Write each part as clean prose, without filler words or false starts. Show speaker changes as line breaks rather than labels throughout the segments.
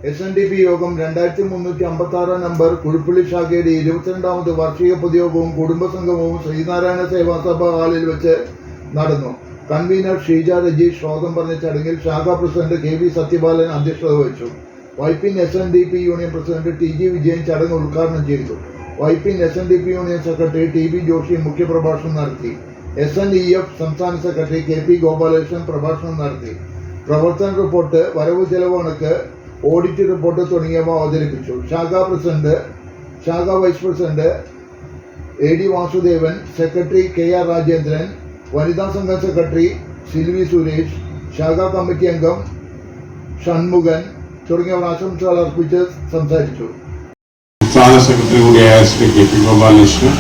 SNDP യോഗം 2356 number Kuzhuppilly ശാഖയുടെ 22ാമത് വാർഷിക പൊതുയോഗവും കുടുംബസംഗമവും ശ്രീനാരായണ സേവാസഭ ഹാളിൽ വെച്ച് നടന്നു. കൺവീനർ ഷീജ രജീഷ് സ്വാഗതം പറഞ്ഞ ചടങ്ങിൽ ശാഖാ പ്രസിഡന്റ് KV സത്യപാലൻ അധ്യക്ഷത വഹിച്ചു. Vypin SNDP union president TG Vijayan ചടങ്ങ് ഉദ്ഘാടനം ചെയ്തു. Vypin SNDP union secretary TB Joshy മുഖ്യപ്രഭാഷണം നടത്തി. SNEF സംസ്ഥാന സെക്രട്ടറി KP ഗോപാലകൃഷ്ണൻ പ്രഭാഷണം നടത്തി. പ്രവർത്തന റിപ്പോർട്ട്, വരവ് ചെലവ് കണക്ക്, ഓഡിറ്റ് റിപ്പോർട്ട് തുടങ്ങിയവ അവതരിപ്പിച്ചു. ശാഖാ vice president AD Vasudevan, secretary KR Rajendran, വനിതാ സംഘം സെക്രട്ടറി സിൽവി സുരേഷ്, ശാഖാ കമ്മിറ്റി അംഗം ഷൺമുഖൻ തുടങ്ങിയവർ ആശംസകൾ അർപ്പിച്ച് സംസാരിച്ചു.
സംസ്ഥാന സെക്രട്ടറി കൂടിയായ ശ്രീ KP ഗോപാലകൃഷ്ണൻ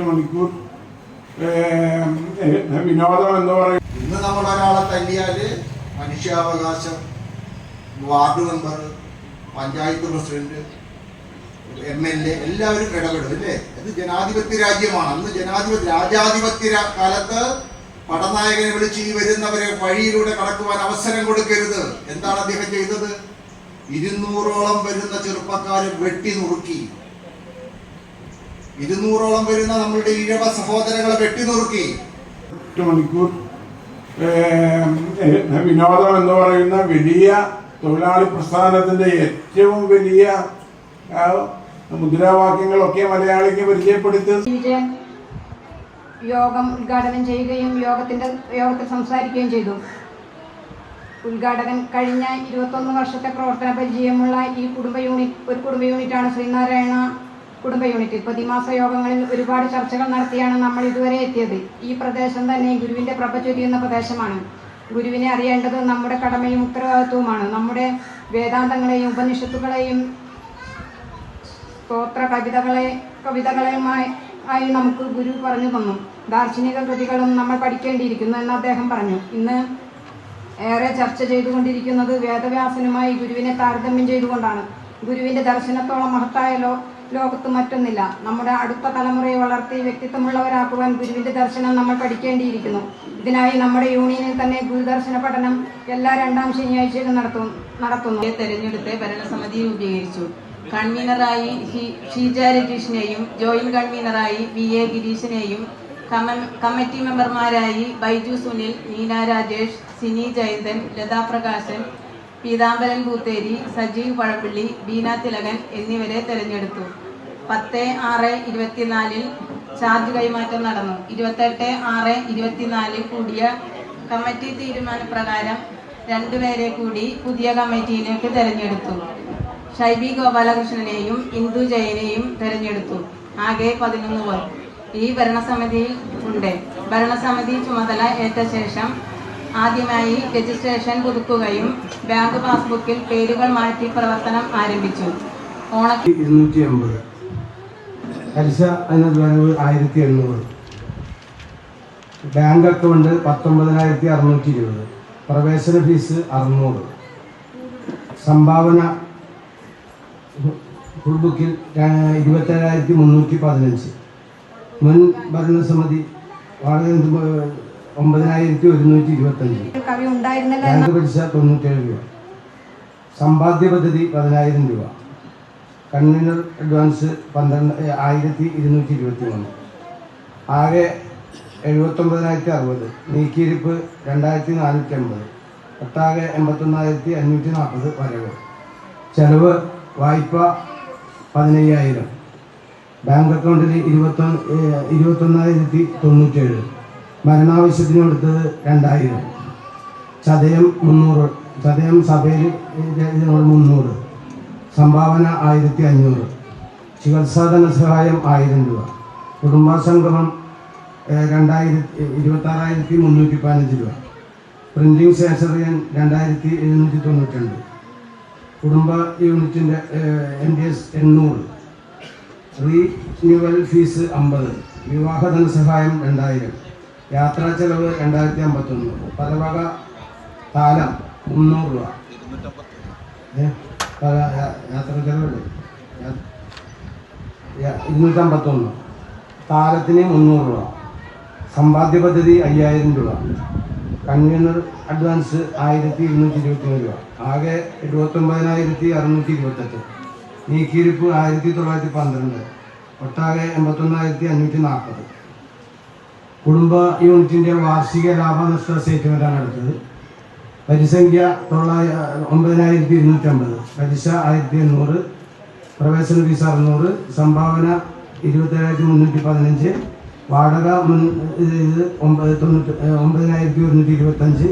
മണിക്കൂർ വിനോദം എന്ന് പറയും.
ഇന്ന് നമ്മൾ ഒരാളെ തല്ലിയാല് മനുഷ്യാവകാശം, ward member, panchayat president, MLA എല്ലാവരും ഇടപെടും അല്ലേ? അത് ജനാധിപത്യ രാജ്യമാണ്. അന്ന് രാജാധിപത്യ കാലത്ത് പടനായകനെ വിളിച്ച് ഈ വരുന്നവരെ വഴിയിലൂടെ കടക്കുവാൻ അവസരം കൊടുക്കരുത്. എന്താണ് അദ്ദേഹം ചെയ്തത്? 200ഓളം വരുന്ന ചെറുപ്പക്കാരെ വെട്ടി നുറുക്കി. 200ഓളം വരുന്ന നമ്മളുടെ ഈഴവ സഹോദരങ്ങളെ വെട്ടി നുറുക്കി.
മണിക്കൂർ വിനോദം എന്ന് പറയുന്ന വലിയ തൊഴിലാളി പ്രസ്ഥാനത്തിന്റെ ഏറ്റവും വലിയ മുദ്രാവാക്യങ്ങളൊക്കെ മലയാളിക്ക് പരിചയപ്പെടുത്തി
യോഗം ഉദ്ഘാടനം ചെയ്യുകയും യോഗത്തിൽ സംസാരിക്കുകയും ചെയ്തു. ഉദ്ഘാടകൻ കഴിഞ്ഞ 21 വർഷത്തെ പ്രവർത്തന പരിചയമുള്ള ഈ കുടുംബ യൂണിറ്റാണ് ശ്രീനാരായണ കുടുംബ യൂണിറ്റ്. പ്രതിമാസ യോഗങ്ങളിൽ ഒരുപാട് ചർച്ചകൾ നടത്തിയാണ് നമ്മൾ ഇതുവരെ എത്തിയത്. ഈ പ്രദേശം തന്നെ ഗുരുവിന്റെ പ്രഭ ചൊരിയുന്ന പ്രദേശമാണ്. ഗുരുവിനെ അറിയേണ്ടത് നമ്മുടെ കടമയും ഉത്തരവാദിത്വവുമാണ്. നമ്മുടെ വേദാന്തങ്ങളെയും ഉപനിഷത്തുകളെയും സ്തോത്ര കവിതകളുമായി നമുക്ക് ഗുരു പറഞ്ഞു തന്നു. ദാർശനിക കൃതികളും നമ്മൾ പഠിക്കേണ്ടിയിരിക്കുന്നു എന്ന് അദ്ദേഹം പറഞ്ഞു. ഇന്ന് ഏറെ ചർച്ച ചെയ്തുകൊണ്ടിരിക്കുന്നത് വേദവ്യാസനുമായി ഗുരുവിനെ താരതമ്യം ചെയ്തുകൊണ്ടാണ്. ഗുരുവിന്റെ ദർശനത്തോളം മഹത്തായ ലോകത്ത് മറ്റൊന്നില്ല. നമ്മുടെ അടുത്ത തലമുറയെ വളർത്തി വ്യക്തിത്വമുള്ളവരാക്കുവാൻ ഗുരുവിന്റെ ദർശനം നമ്മൾ പഠിക്കേണ്ടിയിരിക്കുന്നു. ഇതിനായി നമ്മുടെ യൂണിയനിൽ തന്നെ ഗുരുദർശന പഠനം എല്ലാ 2ാം ശനിയാഴ്ചയിലും നടത്തുന്നു.
തെരഞ്ഞെടുത്ത് ഭരണസമിതി രൂപീകരിച്ചു. കൺവീനറായി ഷീജ രജീഷിനെയും ജോയിന്റ് കൺവീനറായി VA ഗിരീഷിനെയും കമ്മിറ്റി മെമ്പർമാരായി ബൈജു സുനിൽ, നീന രാജേഷ്, സിനി ജയന്തൻ, ലതാ പ്രകാശൻ, പീതാംബരൻ പൂത്തേരി, സജീവ് പഴപ്പള്ളി, ബീന തിലകൻ എന്നിവരെ തെരഞ്ഞെടുത്തു. 10/6/24 ചാർജ് കൈമാറ്റം നടന്നു. 28/6/24 കൂടിയ കമ്മിറ്റി തീരുമാനപ്രകാരം 2 പേരെ കൂടി പുതിയ കമ്മിറ്റിയിലേക്ക് തെരഞ്ഞെടുത്തു. ഷൈബി ഗോപാലകൃഷ്ണനെയും ഇന്ദു ജയനെയും തെരഞ്ഞെടുത്തു. ആകെ 11 പേർ ഈ ഭരണസമിതിയിൽ ഉണ്ട്. ഭരണസമിതി ചുമതല ഏറ്റ ശേഷം ആദ്യമായി രജിസ്ട്രേഷൻ പുതുക്കുകയും ബാങ്ക് പാസ്ബുക്കിൽ പേരുകൾ മാറ്റി പ്രവർത്തനം ആരംഭിച്ചു.
280, പലിശ അതിനകത്ത് വരവ് 1800, ബാങ്ക് അക്കൗണ്ട് 19,620, പ്രവേശന ഫീസ് 600, സംഭാവന ഫുൾ ബുക്കിൽ 27,315, മുൻ ഭരണസമിതി വാടക 9,125, ബാങ്ക് പലിശ 97 രൂപ, സമ്പാദ്യ പദ്ധതി 10,000 രൂപ, കൺവീനർ അഡ്വാൻസ് 1,223, ആകെ 79,060, നീക്കിയിരിപ്പ് 2,450, ഒട്ടാകെ 81,540 വരവ്. ചെലവ് വായ്പ 15,000, ബാങ്ക് അക്കൗണ്ടിൽ 21,097, മരണാവശ്യത്തിന് കൊടുത്തത് 2,000, ചതയം 300, ചതയം സഭയിൽ 300, സംഭാവന 1,500, ചികിത്സാധന സഹായം 1,000 രൂപ, കുടുംബസംഗമം 26,315 രൂപ, പ്രിന്റിംഗ് സ്റ്റേഷനറി 2,792, കുടുംബ യൂണിറ്റിൻ്റെ NDS 800, റീന്യൂവൽ ഫീസ് 50, വിവാഹ ധനസഹായം 2,000, യാത്രാ ചെലവ് 2,051, പലവക താലം 300 രൂപ, യാത്രാ ചെലവ് 251, താലത്തിന് 300 രൂപ, സമ്പാദ്യ പദ്ധതി 5,000 രൂപ, കൺവീനർ അഡ്വാൻസ് 1221 രൂപ. ആകെ 79,628. നീക്കിയിരിപ്പ് 1912. ഒട്ടാകെ 81,540. കുടുംബ യൂണിറ്റിൻ്റെ വാർഷിക ലാഭനഷ്ട സ്റ്റേറ്റ്മെൻറ്റാണ് എടുത്തത്. പരിസംഖ്യ 9,250. പലിശ 1,800. പ്രവേശന ഫീസ് 600. സംഭാവന 27,315. വാടക 9,125.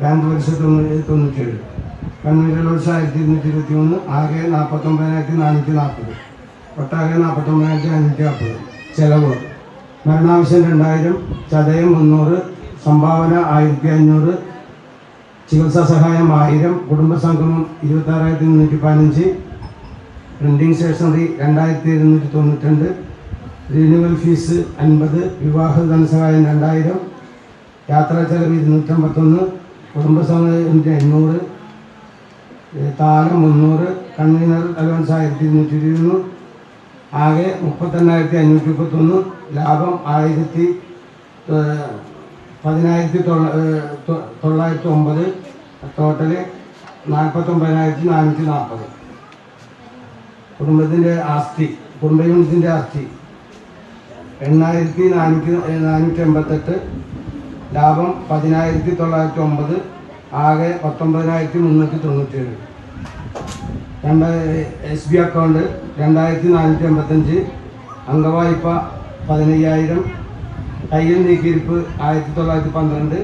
ബാങ്ക് പലിശ 97. കൺവീനർ പലിശ 1,223. ആകെ 49,440. ഒട്ടാകെ 49,540. ചെലവ് മരണാവശ്യം 2,000. ചതയം 300. സംഭാവന 1,500. ചികിത്സാ സഹായം 1000. കുടുംബസംഗമം 26,315. Printing stationery 2,792. Renewal fees 50. വിവാഹ ധനസഹായം 2,000. യാത്രാ ചെലവ് 251. കുടുംബസംഗമം 800. താലം 300. Convener allowance 1,221. ആകെ 38,531. ലാഭം 10,909. ടോട്ടല് 49,440. കുടുംബത്തിൻ്റെ ആസ്തി കുടുംബ യൂണിറ്റിൻ്റെ ആസ്തി 8,488. ലാഭം 10,909. ആകെ 19,397. SB account 2,485. അംഗവായ്പ 15,000. തയ്യൽ നീക്കിയിരിപ്പ് 1912.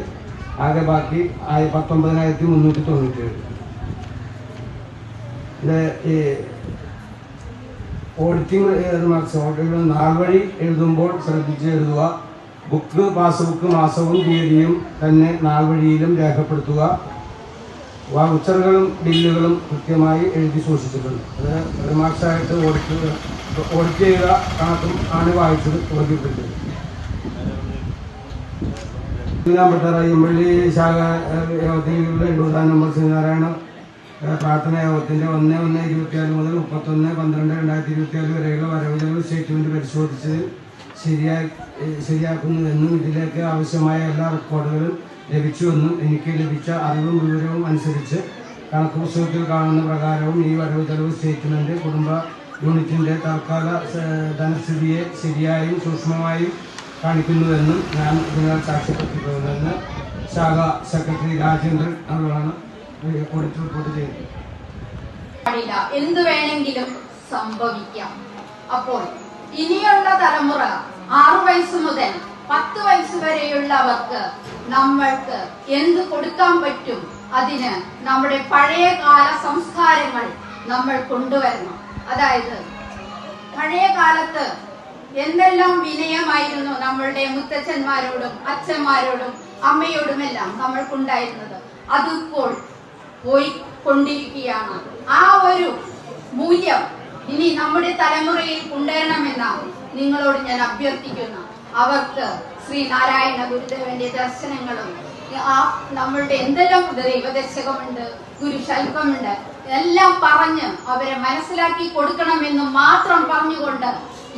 ആകെ ബാക്കി 19,397. ഇത് ഈ ഓഡിറ്റിംഗ് റിമാർക്സ് ഓഡിറ്റിംഗ് നാൾ വഴി എഴുതുമ്പോൾ ശ്രദ്ധിച്ച് എഴുതുക. ബുക്ക് പാസ്ബുക്ക് മാസവും തീയതിയും തന്നെ നാൾ വഴിയിലും രേഖപ്പെടുത്തുക. വൗച്ചറുകളും ബില്ലുകളും കൃത്യമായി എഴുതി സൂക്ഷിച്ചിട്ടുണ്ട്. അത് റിമാർക്സായിട്ട് ഓഡിറ്റ് ചെയ്ത കണക്കും ആണ് വായിച്ചത് ബോധ്യപ്പെട്ടത്. അയ്യമ്പള്ളി ശാഖ യോഗത്തിലുള്ള 70 നമ്പർ ശ്രീനാരായണ പ്രാർത്ഥന യോഗത്തിൻ്റെ 1/1/24 മുതൽ 31/12/2024 വരെയുള്ള വരവ് ചെലവ് സ്റ്റേറ്റ്മെൻറ്റ് പരിശോധിച്ച് ശരിയാക്കുന്നുവെന്നും ഇതിലേക്ക് ആവശ്യമായ എല്ലാ റെക്കോർഡുകളും ലഭിച്ചുവെന്നും എനിക്ക് ലഭിച്ച അറിവും വിവരവും അനുസരിച്ച് കണക്ക് പുസ്തകത്തിൽ കാണുന്ന പ്രകാരവും ഈ വരവ് ചെലവ് സ്റ്റേറ്റ്മെൻറ്റ് കുടുംബ യൂണിറ്റിൻ്റെ തൽക്കാല ധനസ്ഥിതിയെ ശരിയായും സൂക്ഷ്മമായും കാണിക്കുന്നുവെന്നും ഞാൻ ഇതിനാൽ സാക്ഷ്യപ്പെടുത്തിയിട്ടുണ്ടെന്ന് ശാഖ സെക്രട്ടറി രാജേന്ദ്രൻ അവരാണ് ഓഡിറ്റ് റിപ്പോർട്ട് ചെയ്തത്.
എന്തു വേണമെങ്കിലും സംഭവിക്കാം. അപ്പോൾ ഇനിയുള്ള തലമുറ 6 വയസ്സ് മുതൽ 10 വയസ്സ് വരെയുള്ളവർക്ക് നമ്മൾക്ക് എന്ത് കൊടുക്കാൻ പറ്റും? അതിന് നമ്മുടെ പഴയകാല സംസ്കാരങ്ങൾ നമ്മൾ കൊണ്ടുവരണം. അതായത് പഴയ കാലത്ത് എന്തെല്ലാം വിനയമായിരുന്നു നമ്മളുടെ മുത്തച്ഛന്മാരോടും അച്ഛന്മാരോടും അമ്മയോടുമെല്ലാം നമ്മൾക്കുണ്ടായിരുന്നത്. അതിപ്പോൾ പോയി കൊണ്ടിരിക്കുകയാണ്. ആ ഒരു മൂല്യം ഇനി നമ്മുടെ തലമുറയിൽ കൊണ്ടുവരണമെന്നാണ് നിങ്ങളോട് ഞാൻ അഭ്യർത്ഥിക്കുന്നു. അവർക്ക് ശ്രീനാരായണ ഗുരുദേവന്റെ ദർശനങ്ങളും നമ്മളുടെ എന്തെല്ലാം ദൈവദശകമുണ്ട്, ഗുരുശൽക്കമുണ്ട്, എല്ലാം പറഞ്ഞ് അവരെ മനസ്സിലാക്കി കൊടുക്കണമെന്ന് മാത്രം പറഞ്ഞുകൊണ്ട്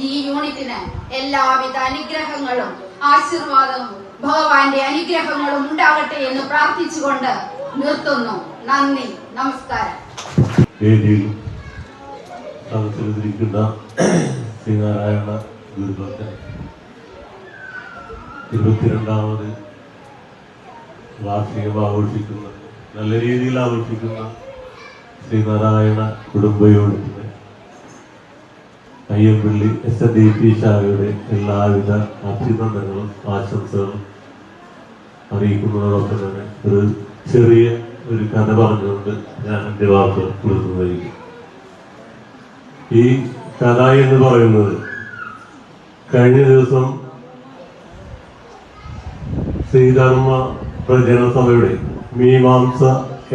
ഈ യൂണിറ്റിന് എല്ലാവിധ അനുഗ്രഹങ്ങളും ആശീർവാദവും ഭഗവാന്റെ അനുഗ്രഹങ്ങളും ഉണ്ടാകട്ടെ എന്ന് പ്രാർത്ഥിച്ചുകൊണ്ട് നിർത്തുന്നു. നന്ദി, നമസ്കാരം.
ശ്രീനാരായണ ഗുരുഭക്തൻ 22ാമത് വാർഷികം ആഘോഷിക്കുന്ന, നല്ല രീതിയിൽ ആഘോഷിക്കുന്ന ശ്രീനാരായണ കുടുംബ യൂണിറ്റിന് അയ്യമ്പള്ളി SNDP ശാഖയുടെ എല്ലാവിധ അഭിനന്ദനങ്ങളും ആശംസകളും അറിയിക്കുന്നതോടൊപ്പം തന്നെ ചെറിയ ഒരു കഥ പറഞ്ഞുകൊണ്ട് ഞാൻ എൻ്റെ വാക്കുകൾ കൊടുക്കുന്നതായിരിക്കും. ഈ കഥ എന്ന് പറയുന്നത് കഴിഞ്ഞ ദിവസം ശ്രീധർമ്മ പ്രചരണ സഭയുടെ മീമാംസ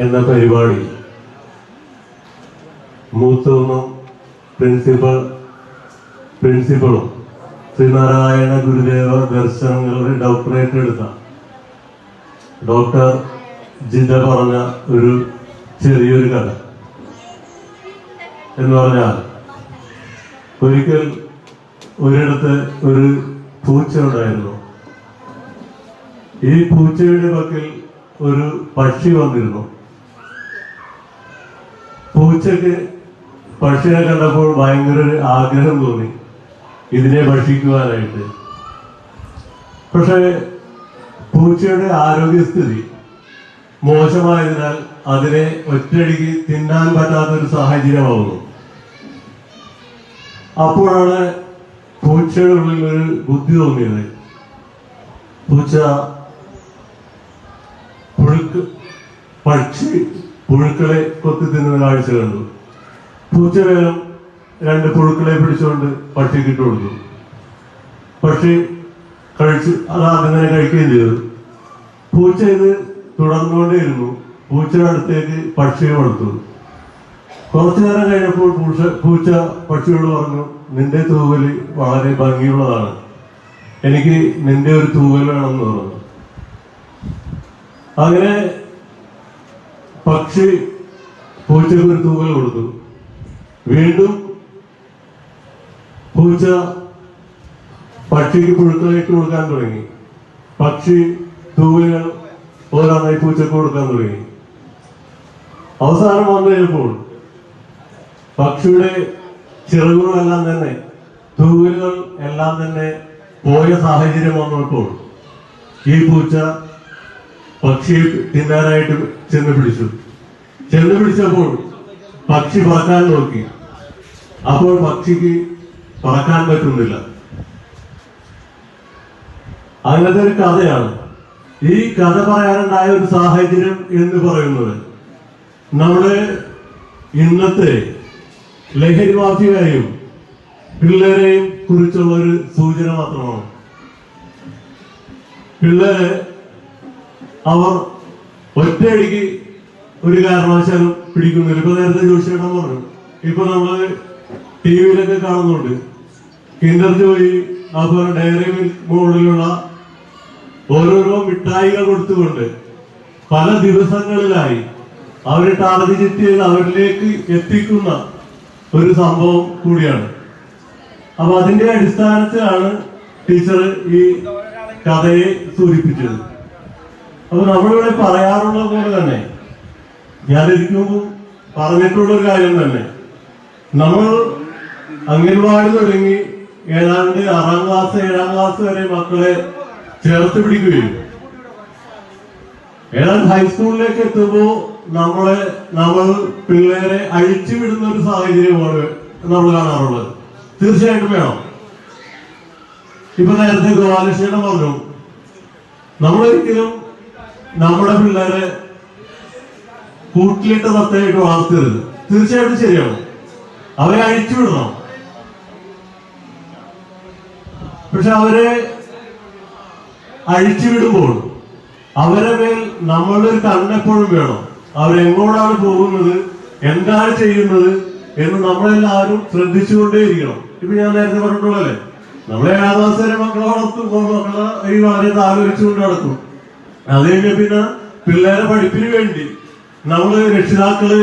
എന്ന പരിപാടി മൂത്തൂന്നും പ്രിൻസിപ്പളും ശ്രീനാരായണ ഗുരുദേവ ദർശനങ്ങളുടെ ഡോക്ടറേറ്റ് എടുത്ത ഡോക്ടർ ജിത പറഞ്ഞ ഒരു ചെറിയൊരു കഥ എന്ന് പറഞ്ഞാൽ, ഒരിക്കൽ ഒരിടത്ത് ഒരു പൂച്ച ഉണ്ടായിരുന്നു. ഈ പൂച്ചയുടെ പക്കൽ ഒരു പക്ഷി വന്നിരുന്നു. പൂച്ചക്ക് പക്ഷിയെ കണ്ടപ്പോൾ ഭയങ്കര ഒരു ആഗ്രഹം തോന്നി ഇതിനെ ഭക്ഷിക്കുവാനായിട്ട്. പക്ഷെ പൂച്ചയുടെ ആരോഗ്യസ്ഥിതി മോശമായതിനാൽ അതിനെ ഒറ്റയടിക്ക് തിന്നാൻ പറ്റാത്തൊരു സാഹചര്യമാവുന്നു. അപ്പോഴാണ് പൂച്ചയുടെ ഉള്ളിൽ ഒരു ബുദ്ധി തോന്നിയത്. പൂച്ച പുഴുക്കളെ കൊത്തി തിന്നുന്ന കാഴ്ച കണ്ടു. പൂച്ച വേഗം 2 പുഴുക്കളെ പിടിച്ചുകൊണ്ട് പക്ഷിക്ക് ഇട്ട് കൊടുത്തു. പക്ഷി കഴിച്ചു, അത് ആദ്യം തന്നെ കഴിക്കുകയും ചെയ്തു. പൂച്ച ഇത് തുടർന്നുകൊണ്ടേയിരുന്നു. പൂച്ചയുടെ അടുത്തേക്ക് പക്ഷിയെ വളർത്തു. കുറച്ചു നേരം കഴിഞ്ഞപ്പോൾ പൂച്ച പക്ഷിയോട് പറഞ്ഞു, നിന്റെ തൂവല് വളരെ ഭംഗിയുള്ളതാണ്, എനിക്ക് നിന്റെ ഒരു തൂവൽ വേണമെന്ന് പറഞ്ഞു. അങ്ങനെ പക്ഷി പൂച്ചക്ക് ഒരു തൂവൽ കൊടുത്തു. വീണ്ടും പൂച്ച പക്ഷിക്ക് പുഴുക്കളായിട്ട് കൊടുക്കാൻ തുടങ്ങി. പക്ഷി തൂവലുകൾ ഓരോന്നായി പൂച്ചക്ക് കൊടുക്കാൻ തുടങ്ങി. അവസാനം വന്നു കഴിഞ്ഞപ്പോൾ പക്ഷിയുടെ ചിറകുകളെല്ലാം തന്നെ, തൂവലുകൾ എല്ലാം തന്നെ പോയ സാഹചര്യം വന്നപ്പോൾ ഈ പൂച്ച പക്ഷിയെ തിന്നാനായിട്ട് ചെന്ന് പിടിച്ചപ്പോൾ പക്ഷി പറക്കാൻ നോക്കി. അപ്പോൾ പക്ഷിക്ക് പറക്കാൻ പറ്റുന്നില്ല. അങ്ങനത്തെ ഒരു കഥയാണ്. ഈ കഥ പറയാനുണ്ടായ ഒരു സാഹചര്യം എന്ന് പറയുന്നത് നമ്മുടെ ഇന്നത്തെ ലഹരി മാഫിയയും പിള്ളേരെയും കുറിച്ചുള്ള ഒരു സൂചന മാത്രമാണ്. പിള്ളേരെ അവർ ഒറ്റയടിക്ക് ഒരു കാരണവശാലും പിടിക്കുന്നില്ല. ഇപ്പൊ നേരത്തെ ജോഷിയേട്ടൻ പറഞ്ഞു, ഇപ്പൊ നമ്മള് ടിവിയിലൊക്കെ കാണുന്നുണ്ട്, കിൻഡർ ജോയി അതുപോലെ ഡയറി മിൽക്ക് മോഡലുള്ള ഓരോരോ മിഠായികൾ കൊടുത്തുകൊണ്ട് പല ദിവസങ്ങളിലായി അവരെ ടാർഗറ്റ് ചെയ്ത് അവരിലേക്ക് എത്തിക്കുന്ന ഒരു സംഭവം കൂടിയാണ്. അപ്പൊ അതിന്റെ അടിസ്ഥാനത്തിലാണ് ടീച്ചർ ഈ കഥയെ സൂചിപ്പിച്ചത്. അപ്പൊ നമ്മളിവിടെ പറയാറുള്ള പോലെ തന്നെ, ഞാനിരിക്കുമ്പോൾ പറഞ്ഞിട്ടുള്ള ഒരു കാര്യം തന്നെ, നമ്മൾ അംഗൻവാടി തുടങ്ങി ഏതാണ്ട് 6ാം ക്ലാസ് 7ാം ക്ലാസ് വരെ മക്കളെ ചേർത്ത് പിടിക്കുകയും ഏതാണ്ട് ഹൈസ്കൂളിലേക്ക് എത്തുമ്പോൾ നമ്മൾ പിള്ളേരെ അഴിച്ചുവിടുന്ന ഒരു സാഹചര്യമാണ് നമ്മൾ കാണാറുള്ളത്. തീർച്ചയായിട്ടും വേണം. ഇപ്പൊ നേരത്തെ ഗോപാലകൃഷ്ണൻ പറഞ്ഞു, നമ്മളൊരിക്കലും നമ്മുടെ പിള്ളേരെ കൂട്ടിലിട്ട് തത്തയായിട്ട് വളർത്തരുത്. തീർച്ചയായിട്ടും ശരിയാണ്, അവരെ അഴിച്ചുവിടണം. പക്ഷെ അവരെ അഴിച്ചുവിടുമ്പോൾ അവരെ മേൽ നമ്മളുടെ ഒരു കണ്ണെപ്പോഴും വേണം. അവരെങ്ങോട്ടാണ് പോകുന്നത്, എന്താണ് ചെയ്യുന്നത് എന്ന് നമ്മളെല്ലാവരും ശ്രദ്ധിച്ചുകൊണ്ടേയിരിക്കണം. ഇപ്പൊ ഞാൻ നേരത്തെ പറഞ്ഞിട്ടുള്ളല്ലേ, നമ്മളെ 7ാം ക്ലാസ് വരെ മക്കളെ വളർത്തുമ്പോൾ മക്കളെ ഈ വളരെ ആലോചിച്ചുകൊണ്ട് നടക്കും. അത് കഴിഞ്ഞ പിന്നെ പിള്ളേരെ പഠിപ്പിന് വേണ്ടി നമ്മള് രക്ഷിതാക്കള്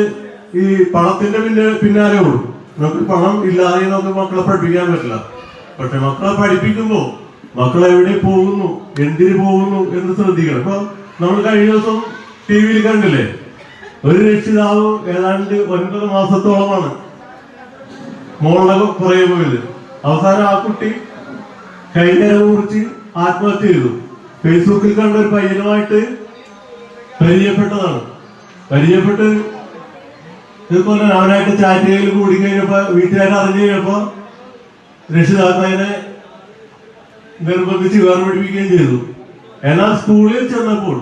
ഈ പണത്തിന്റെ പിന്നാലെ ഓടും. നമുക്ക് പണം ഇല്ലാതെ നമുക്ക് മക്കളെ പഠിപ്പിക്കാൻ പറ്റില്ല. പക്ഷെ മക്കളെ പഠിപ്പിക്കുമ്പോ മക്കളെ എവിടെ പോകുന്നു, എന്തിനു പോകുന്നു എന്ന് ശ്രദ്ധിക്കണം. ഇപ്പൊ നമ്മൾ കഴിഞ്ഞ ദിവസം ടിവിയിൽ കണ്ടില്ലേ, ഒരു രക്ഷിതാവ് ഏതാണ്ട് 9 മാസത്തോളമാണ് മോളുടെ പുറകെ പോയത്. അവസാനം ആ കുട്ടി കൈനേരം കുറിച്ച് ആത്മഹത്യ ചെയ്തു. ഫേസ്ബുക്കിൽ കണ്ട ഒരു പയ്യനുമായിട്ട് പരിചയപ്പെട്ടതാണ്. പരിചയപ്പെട്ട് ഇതുപോലെ അവനായിട്ട് ചാറ്റ് ചെയ്യൽ കൂടി കഴിഞ്ഞപ്പോ വീട്ടുകാരെ അറിഞ്ഞു കഴിഞ്ഞപ്പോ രക്ഷിതാക്കളെ നിർബന്ധിച്ച് വേറെ പഠിപ്പിക്കുകയും ചെയ്തു. എന്നാൽ സ്കൂളിൽ ചെന്നപ്പോൾ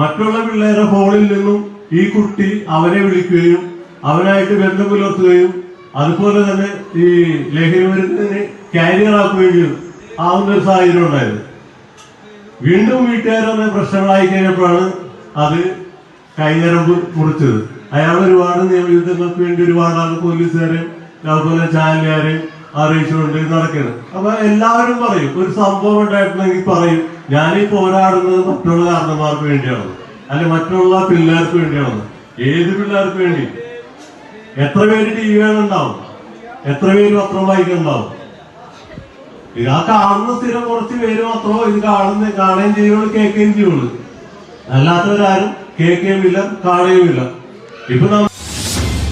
മറ്റുള്ള പിള്ളേരുടെ ഫോണിൽ നിന്നും ഈ കുട്ടി അവനെ വിളിക്കുകയും അവനായിട്ട് ബന്ധം പുലർത്തുകയും അതുപോലെ തന്നെ ഈ ലഹരി മരുന്നിനെ കാരിയർ ആക്കുകയും ആവുന്ന ഒരു സാഹചര്യം ഉണ്ടായത്. വീണ്ടും വീട്ടുകാരെ പ്രശ്നങ്ങളായി കഴിഞ്ഞപ്പോഴാണ് അത് കൈഞരമ്പ് മുറിച്ചത്. അയാൾ ഒരുപാട് നിയമയുദ്ധങ്ങൾക്ക് വേണ്ടി ഒരുപാട് ആൾ പോലീസുകാരെയും അതുപോലെ ചാനലുകാരെയും അറിയിച്ചുകൊണ്ട് നടക്കുന്നത്. അപ്പൊ എല്ലാവരും പറയും, ഒരു സംഭവം ഉണ്ടായിട്ടുണ്ടെങ്കിൽ പറയും, ഞാനീ പോരാടുന്നത് മറ്റുള്ള കാരണന്മാർക്ക് വേണ്ടിയാണ്, അല്ലെ മറ്റുള്ള പിള്ളേർക്ക് വേണ്ടിയാണ്. ഏത് പിള്ളേർക്ക് വേണ്ടി? എത്ര പേര് ടി വി കാണുന്നുണ്ടാവും, എത്ര പേര് പത്രം വായിക്കുന്നുണ്ടാവും? ഇത് ആ കാണുന്ന സ്ഥിരം കുറച്ച് പേര് മാത്രമോ ഇത് കാണുകയും ചെയ്യുള്ളൂ, കേൾക്കുകയും ചെയ്യുള്ളൂ. അല്ലാത്തവരാരും കേൾക്കുകയുമില്ല, കാണുകയുമില്ല. ഇപ്പൊ